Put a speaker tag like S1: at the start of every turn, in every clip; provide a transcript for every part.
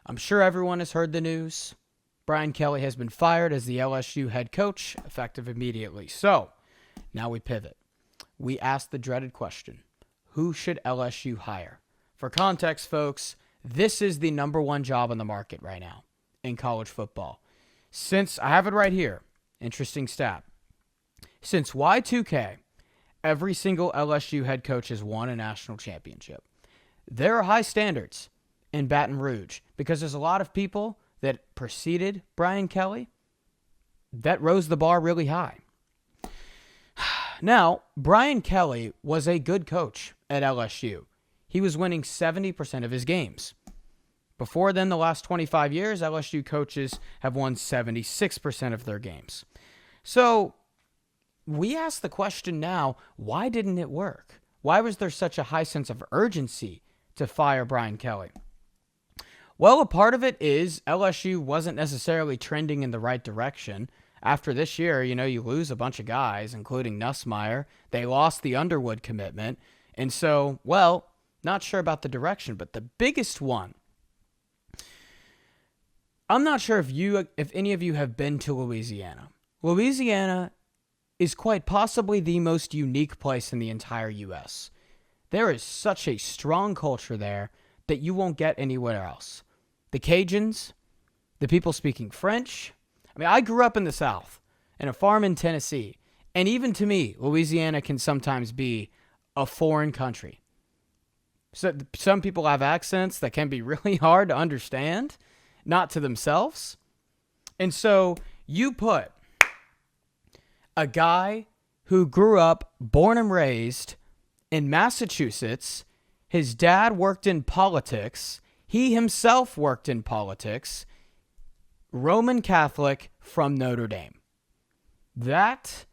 S1: I'm sure everyone has heard the news. Brian Kelly has been fired as the LSU head coach, effective immediately. So, now we pivot. We ask the dreaded question, who should LSU hire? For context, folks, this is the number one job on the market right now in college football. Since, I have it right here, interesting stat. Since Y2K, every single LSU head coach has won a national championship. There are high standards in Baton Rouge because there's a lot of people that preceded Brian Kelly that rose the bar really high. Now, Brian Kelly was a good coach at LSU. He was winning 70% of his games. Before then, the last 25 years, LSU coaches have won 76% of their games. So we ask the question now, why didn't it work? Why was there such a high sense of urgency to fire Brian Kelly? Well, a part of it is LSU wasn't necessarily trending in the right direction. After this year, you lose a bunch of guys, including Nussmeier. They lost the Underwood commitment. And so, not sure about the direction, but the biggest one, I'm not sure if any of you have been to Louisiana. Louisiana is quite possibly the most unique place in the entire U.S. There is such a strong culture there that you won't get anywhere else. The Cajuns, the people speaking French. I grew up in the South, in a farm in Tennessee, and even to me, Louisiana can sometimes be a foreign country. So some people have accents that can be really hard to understand, not to themselves. And so you put a guy who grew up, born and raised in Massachusetts. His dad worked in politics. He himself worked in politics. Roman Catholic from Notre Dame. That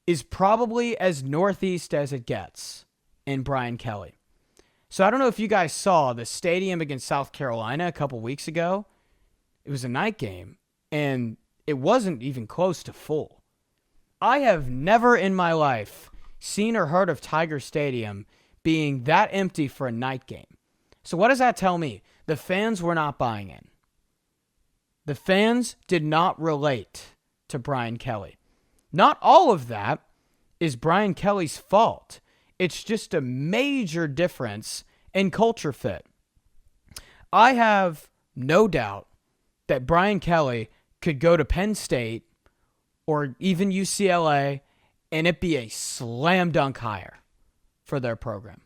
S1: is probably as northeast as it gets in Brian Kelly. So I don't know if you guys saw the stadium against South Carolina a couple weeks ago. It was a night game, and it wasn't even close to full. I have never in my life seen or heard of Tiger Stadium being that empty for a night game. So what does that tell me? The fans were not buying in. The fans did not relate to Brian Kelly. Not all of that is Brian Kelly's fault. It's just a major difference in culture fit. I have no doubt that Brian Kelly could go to Penn State or even UCLA and it be a slam dunk hire for their program.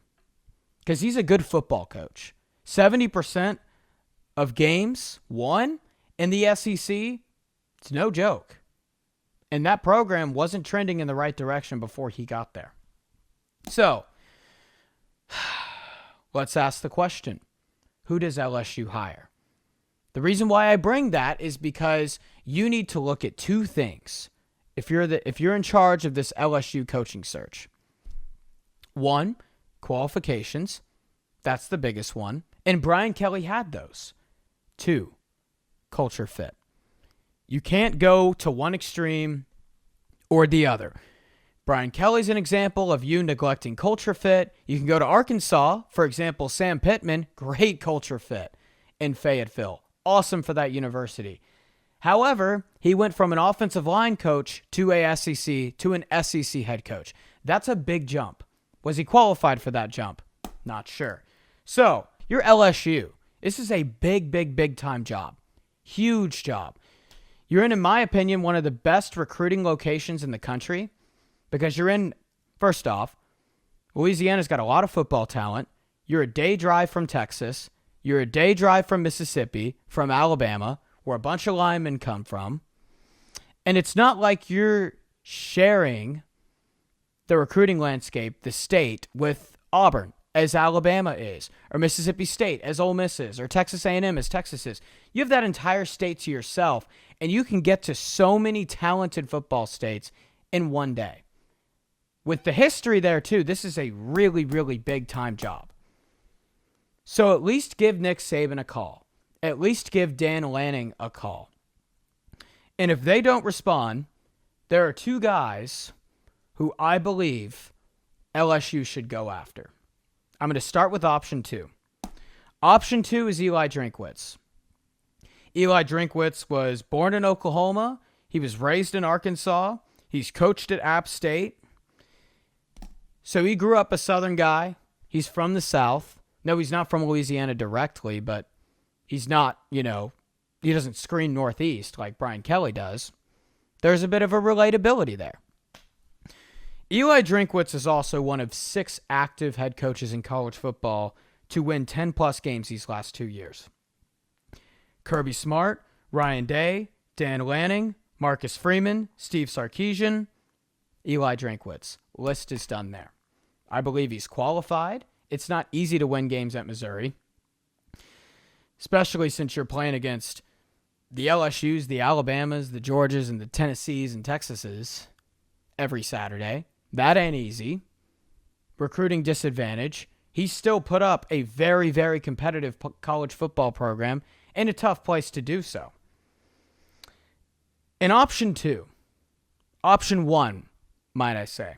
S1: Because he's a good football coach. 70% of games won in the SEC, it's no joke. And that program wasn't trending in the right direction before he got there. So, let's ask the question, who does LSU hire? The reason why I bring that is because you need to look at two things if you're in charge of this LSU coaching search. One, qualifications. That's the biggest one. And Brian Kelly had those. Two, culture fit. You can't go to one extreme or the other. Brian Kelly's an example of you neglecting culture fit. You can go to Arkansas, for example, Sam Pittman, great culture fit in Fayetteville. Awesome for that university. However, he went from an offensive line coach to a SEC to an SEC head coach. That's a big jump. Was he qualified for that jump? Not sure. So, you're LSU. This is a big time job. Huge job. You're in my opinion, one of the best recruiting locations in the country because you're in, first off, Louisiana's got a lot of football talent. You're a day drive from Texas. You're a day drive from Mississippi, from Alabama, where a bunch of linemen come from. And it's not like you're sharing the recruiting landscape, the state, with Auburn, as Alabama is, or Mississippi State, as Ole Miss is, or Texas A&M, as Texas is. You have that entire state to yourself, and you can get to so many talented football states in one day. With the history there, too, this is a really big-time job. So at least give Nick Saban a call. At least give Dan Lanning a call. And if they don't respond, there are two guys who I believe LSU should go after. I'm going to start with option 2. Option 2 is Eli Drinkwitz. Eli Drinkwitz was born in Oklahoma. He was raised in Arkansas. He's coached at App State. So he grew up a Southern guy. He's from the South. No, he's not from Louisiana directly, but he's not, he doesn't scream Northeast like Brian Kelly does. There's a bit of a relatability there. Eli Drinkwitz is also one of 6 active head coaches in college football to win 10-plus games these last 2 years. Kirby Smart, Ryan Day, Dan Lanning, Marcus Freeman, Steve Sarkisian, Eli Drinkwitz. List is done there. I believe he's qualified. It's not easy to win games at Missouri, especially since you're playing against the LSUs, the Alabamas, the Georgias, and the Tennessees and Texases every Saturday. That ain't easy. Recruiting disadvantage. He still put up a very, very competitive college football program in a tough place to do so. In option 1, might I say,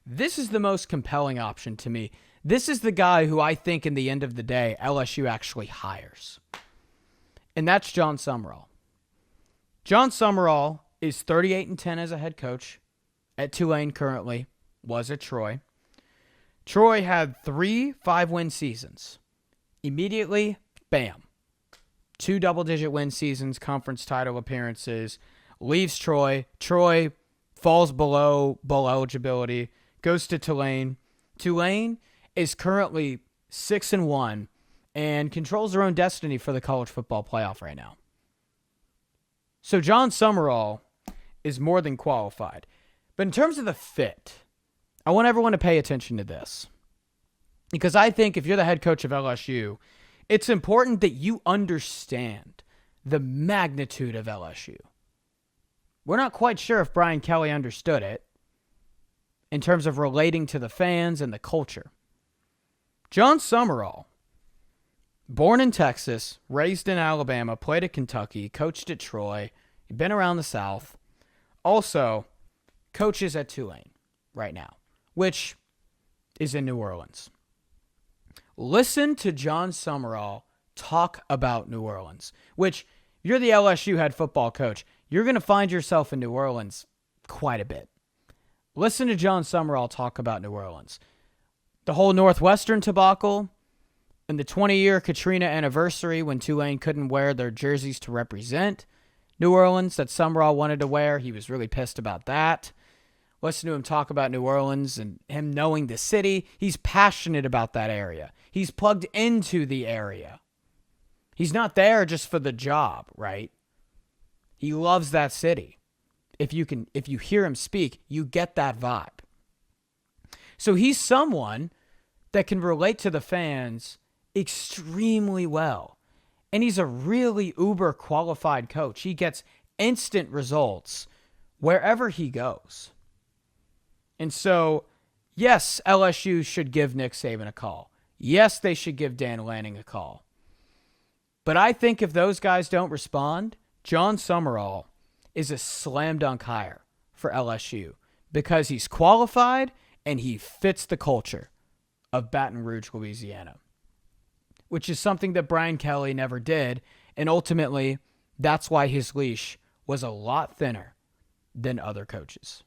S1: this is the most compelling option to me. This is the guy who I think in the end of the day, LSU actually hires. And that's John Summerall. John Summerall is 38-10 as a head coach at Tulane currently, was at Troy. Troy had 3 5-win seasons. Immediately, bam. 2 double-digit win seasons, conference title appearances, leaves Troy. Troy falls below bowl eligibility, goes to Tulane. Tulane is currently 6-1 and controls their own destiny for the college football playoff right now. So John Summerall is more than qualified. But in terms of the fit, I want everyone to pay attention to this. Because I think if you're the head coach of LSU, it's important that you understand the magnitude of LSU. We're not quite sure if Brian Kelly understood it in terms of relating to the fans and the culture. John Summerall, born in Texas, raised in Alabama, played at Kentucky, coached at Troy, been around the South, also coaches at Tulane right now, which is in New Orleans. Listen to John Summerall talk about New Orleans, which you're the LSU head football coach. You're going to find yourself in New Orleans quite a bit. Listen to John Summerall talk about New Orleans. The whole Northwestern debacle and the 20-year Katrina anniversary when Tulane couldn't wear their jerseys to represent New Orleans that Summerall wanted to wear. He was really pissed about that. Listen to him talk about New Orleans and him knowing the city. He's passionate about that area. He's plugged into the area. He's not there just for the job, right? He loves that city. If you hear him speak, you get that vibe. So he's someone that can relate to the fans extremely well. And he's a really uber qualified coach. He gets instant results wherever he goes. And so, yes, LSU should give Nick Saban a call. Yes, they should give Dan Lanning a call. But I think if those guys don't respond, John Summerall is a slam dunk hire for LSU because he's qualified and he fits the culture of Baton Rouge, Louisiana, which is something that Brian Kelly never did. And ultimately, that's why his leash was a lot thinner than other coaches.